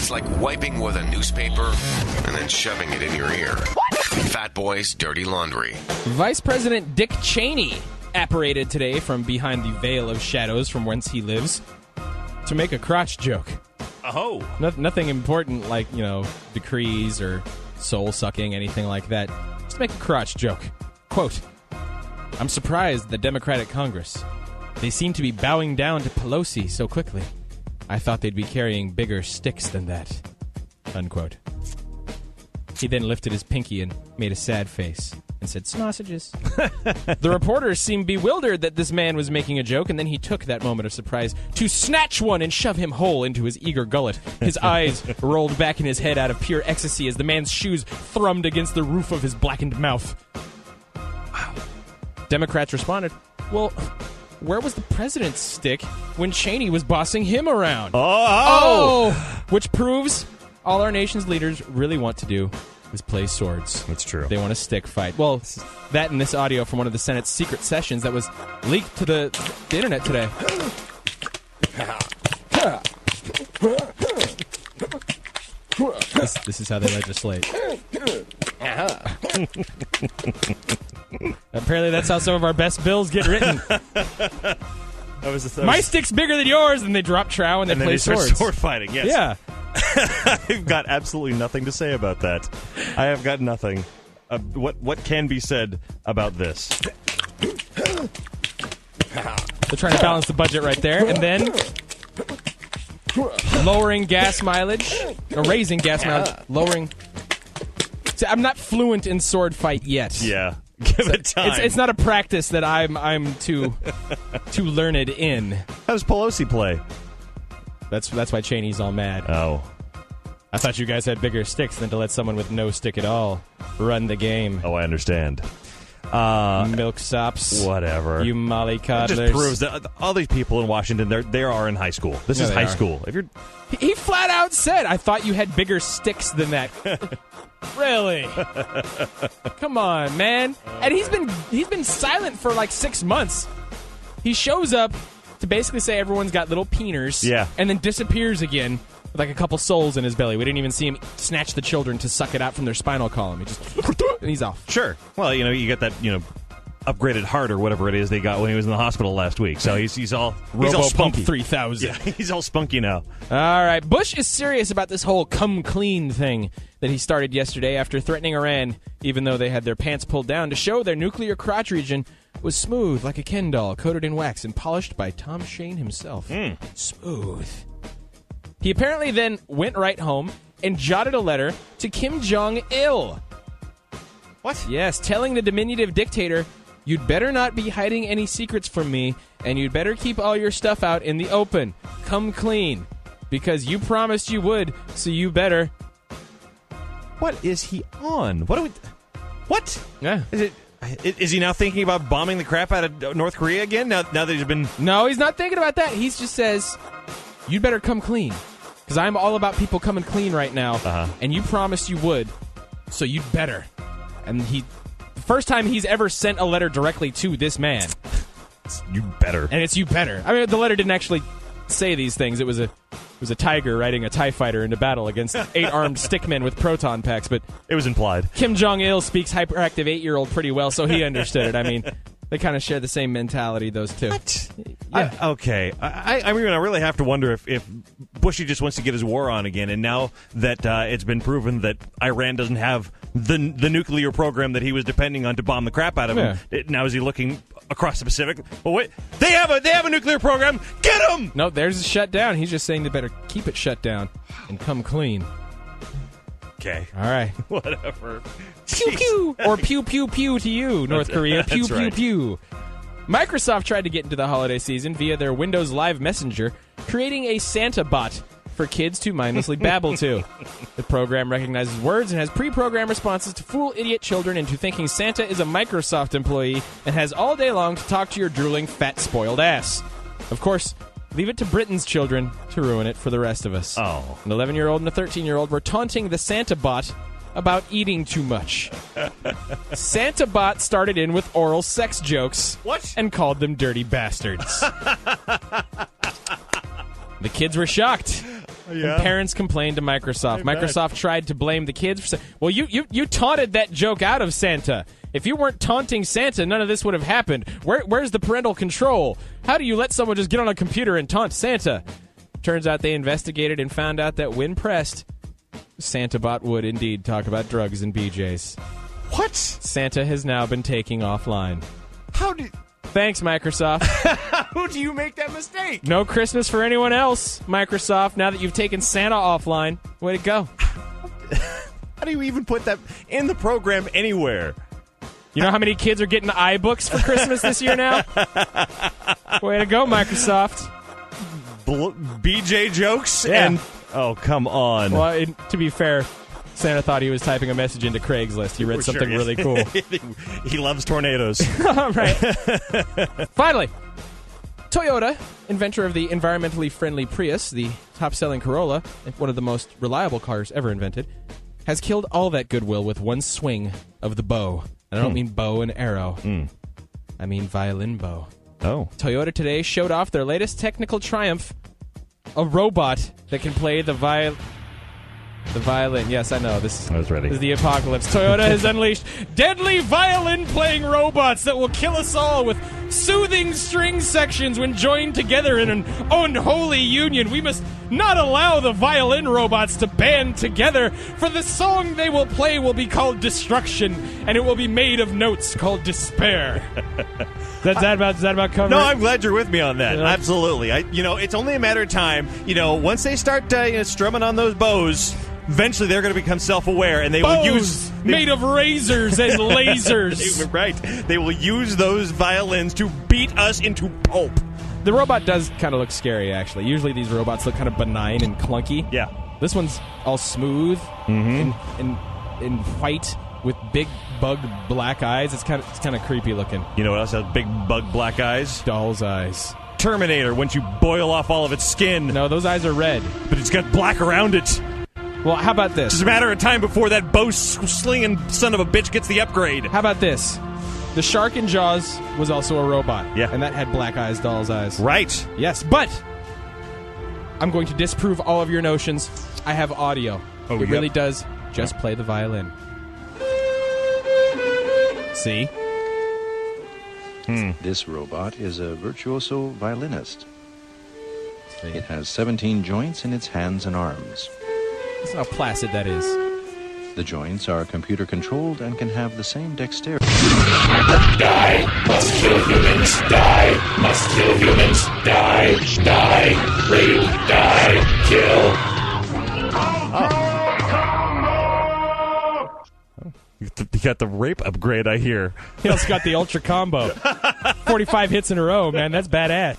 It's like wiping with a newspaper and then shoving it in your ear. Fatboy's Dirty Laundry. Vice President Dick Cheney apparated today from behind the veil of shadows from whence he lives to make a crotch joke. Oh. Nothing important like, decrees or soul-sucking, anything like that. Just make a crotch joke. Quote, I'm surprised the Democratic Congress. They seem to be bowing down to Pelosi so quickly. I thought they'd be carrying bigger sticks than that. Unquote. He then lifted his pinky and made a sad face and said, sausages. The reporters seemed bewildered that this man was making a joke, and then he took that moment of surprise to snatch one and shove him whole into his eager gullet. His eyes rolled back in his head out of pure ecstasy as the man's shoes thrummed against the roof of his blackened mouth. Wow. Democrats responded, well, where was the president's stick when Cheney was bossing him around? Oh! Which proves all our nation's leaders really want to do is play swords. That's true. They want a stick fight. Well, that and this audio from one of the Senate's secret sessions that was leaked to the internet today. This is how they legislate. Apparently that's how some of our best bills get written. My stick's bigger than yours, and they drop trow and they play start swords. Sword fighting, yes. Yeah. I've got absolutely nothing to say about that. I have got nothing. What can be said about this? They're trying to balance the budget right there, and then lowering gas mileage, or raising gas mileage, lowering. See, I'm not fluent in sword fight yet. Yeah, give it time. It's not a practice that I'm too learned in. How does Pelosi play? That's why Cheney's all mad. Oh. I thought you guys had bigger sticks than to let someone with no stick at all run the game. Oh, I understand. Milksops. Whatever. You mollycoddlers. It just proves that all these people in Washington, they are in high school. This is high school. If you're, he flat out said, I thought you had bigger sticks than that. Really? Come on, man. And he's been silent for like 6 months. He shows up to basically say everyone's got little peeners, yeah, and then disappears again with like a couple souls in his belly. We didn't even see him snatch the children to suck it out from their spinal column. He just and he's off. Sure. Well, you get that, upgraded heart or whatever it is they got when he was in the hospital last week. So he's all spunky. 3000. Yeah, he's all spunky now. All right. Bush is serious about this whole come clean thing that he started yesterday after threatening Iran, even though they had their pants pulled down, to show their nuclear crotch region was smooth like a Ken doll, coated in wax and polished by Tom Shane himself. Smooth. He apparently then went right home and jotted a letter to Kim Jong-il. What? Yes, telling the diminutive dictator, you'd better not be hiding any secrets from me, and you'd better keep all your stuff out in the open. Come clean. Because you promised you would, so you better. What is he on? What? Yeah. Is he now thinking about bombing the crap out of North Korea again? Now that he's been... No, he's not thinking about that. He just says, you'd better come clean. Because I'm all about people coming clean right now. And you promised you would, so you'd better. And the first time he's ever sent a letter directly to this man. You better. And it's you better. I mean, the letter didn't actually say these things. It was a tiger riding a TIE fighter into battle against 8 armed stickmen with proton packs, but it was implied. Kim Jong-il speaks hyperactive 8-year-old pretty well, so he understood it. I mean, they kind of share the same mentality, those two. What? Yeah. Okay. I mean, I really have to wonder if Bushy just wants to get his war on again, and now that it's been proven that Iran doesn't have the nuclear program that he was depending on to bomb the crap out of him, now is he looking across the Pacific? Well, wait, they have a nuclear program. Get him! No, theirs is shut down. He's just saying they better keep it shut down and come clean. Okay. All right. Whatever. Pew pew or pew pew pew to you, North Korea. Pew pew right. Pew. Microsoft tried to get into the holiday season via their Windows Live Messenger, creating a Santa bot for kids to mindlessly babble to. The program recognizes words and has pre-programmed responses to fool idiot children into thinking Santa is a Microsoft employee and has all day long to talk to your drooling, fat, spoiled ass. Of course, leave it to Britain's children to ruin it for the rest of us. Oh. An 11-year-old and a 13-year-old were taunting the Santa bot about eating too much. Santa bot started in with oral sex jokes. What? And called them dirty bastards. The kids were shocked. Yeah. And parents complained to Microsoft. Microsoft tried to blame the kids for well, you taunted that joke out of Santa. If you weren't taunting Santa, none of this would have happened. Where's the parental control? How do you let someone just get on a computer and taunt Santa? Turns out they investigated and found out that when pressed, Santa bot would indeed talk about drugs and BJs. What? Santa has now been taken offline. How did... Thanks, Microsoft. How do you make that mistake? No Christmas for anyone else, Microsoft, now that you've taken Santa offline. Way to go. How do you even put that in the program anywhere? You know how many kids are getting iBooks for Christmas this year now? Way to go, Microsoft. BJ jokes? Yeah. And oh, come on. Well, to be fair, Santa thought he was typing a message into Craigslist. He read something really cool. He loves tornadoes. All right. Finally, Toyota, inventor of the environmentally friendly Prius, the top-selling Corolla, one of the most reliable cars ever invented, has killed all that goodwill with one swing of the bow. And I don't mean bow and arrow. I mean violin bow. Oh. Toyota today showed off their latest technical triumph, a robot that can play the violin. Yes, I know. I was ready. This is the apocalypse. Toyota has unleashed deadly violin-playing robots that will kill us all with soothing string sections when joined together in an unholy union. We must not allow the violin robots to band together, for the song they will play will be called Destruction, and it will be made of notes called Despair. Is that about covered? No, I'm glad you're with me on that. Yeah. Absolutely. It's only a matter of time. Once they start strumming on those bows, eventually they're going to become self-aware, and they will use made of razors and lasers. Right. They will use those violins to beat us into pulp. The robot does kind of look scary, actually. Usually these robots look kind of benign and clunky. Yeah. This one's all smooth and white with big bug black eyes. It's kind of creepy looking. You know what else has big bug black eyes? Doll's eyes. Terminator, once you boil off all of its skin. No, those eyes are red. But it's got black around it. Well, how about this? It's just a matter of time before that bow-slinging son of a bitch gets the upgrade. How about this? The shark in Jaws was also a robot. Yeah. And that had black eyes, doll's eyes. Right. Yes, but I'm going to disprove all of your notions. I have audio. It really does just play the violin. See? This robot is a virtuoso violinist. It has 17 joints in its hands and arms. That's how placid that is. The joints are computer-controlled and can have the same dexterity. Die, must kill humans, die, must kill humans, die, rape, die, kill. You got the rape upgrade, I hear. He also got the Ultra Combo. 45 hits in a row, man. That's badass.